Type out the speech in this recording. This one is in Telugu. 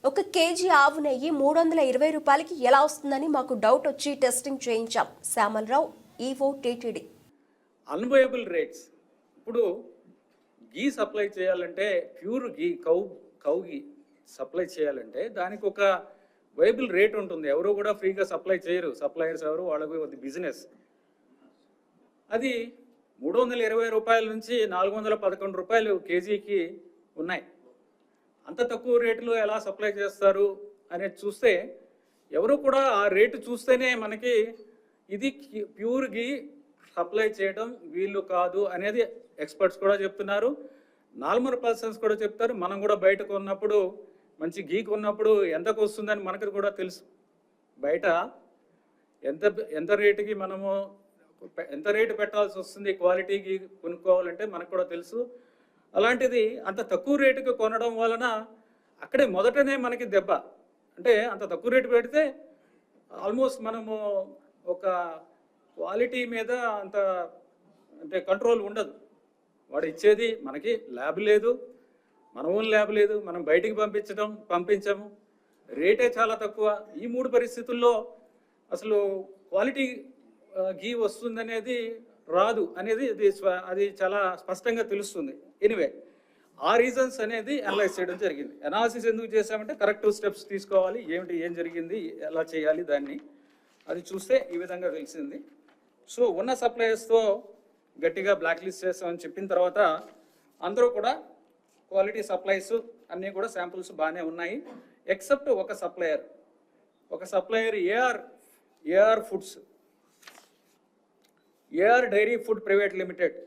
ఒక కేజీ ఆవు నెయ్యి 320 రూపాయలకి ఎలా వస్తుందని మాకు డౌట్ వచ్చి టెస్టింగ్ చేయించాం. Syamala Rao, EO TTD. Unviable rates. ఇప్పుడు గీ సప్లై చేయాలంటే, pure ghee cow ghee supply చేయాలంటే దానికి ఒక వైబుల్ రేట్ ఉంటుంది. ఎవరు కూడా ఫ్రీగా సప్లై చేయరు. సప్లయర్స్ ఎవరు, వాళ్ళకి అది బిజినెస్. అది 320 రూపాయల నుంచి 411 రూపాయలు కేజీకి ఉన్నాయి. అంత తక్కువ రేటులో ఎలా సప్లై చేస్తారు అనేది చూస్తే, ఎవరు కూడా ఆ రేటు చూస్తేనే మనకి ఇది ప్యూర్ గీ సప్లై చేయడం వీళ్ళు కాదు అనేది ఎక్స్పర్ట్స్ కూడా చెప్తున్నారు. నార్మల్ పర్సన్స్ కూడా చెప్తారు. మనం కూడా బయట కొన్నప్పుడు, మంచి గీ కొన్నప్పుడు ఎంతకు వస్తుందని మనకు కూడా తెలుసు. బయట ఎంత రేటుకి మనము ఎంత రేటు పెట్టాల్సి వస్తుంది క్వాలిటీకి కొనుక్కోవాలంటే మనకు కూడా తెలుసు. అలాంటిది అంత తక్కువ రేటుకి కొనడం వలన అక్కడే మొదటనే మనకి దెబ్బ. అంటే అంత తక్కువ రేటు పెడితే ఆల్మోస్ట్ మనము ఒక క్వాలిటీ మీద అంత అంటే కంట్రోల్ ఉండదు. వాడు ఇచ్చేది మనకి ల్యాబ్ లేదు, మన ఓన్ ల్యాబ్ లేదు, మనం బయటికి పంపించము, రేటే చాలా తక్కువ. ఈ మూడు పరిస్థితుల్లో అసలు క్వాలిటీ గీ వస్తుందనేది రాదు అనేది అది చాలా స్పష్టంగా తెలుస్తుంది. ఎనివే, ఆ రీజన్స్ అనేది అనలైజ్ చేయడం జరిగింది. అనాలిసిస్ ఎందుకు చేసామంటే కరెక్టివ్ స్టెప్స్ తీసుకోవాలి, ఏం జరిగింది, ఎలా చేయాలి దాన్ని అది చూస్తే ఈ విధంగా తెలిసింది. సో ఉన్న సప్లయర్స్తో గట్టిగా బ్లాక్ లిస్ట్ చేస్తామని చెప్పిన తర్వాత అందరూ కూడా క్వాలిటీ సప్లైస్ అన్నీ కూడా శాంపుల్స్ బాగానే ఉన్నాయి. ఎక్సెప్ట్ ఒక supplier AR foods, AR dairy food private limited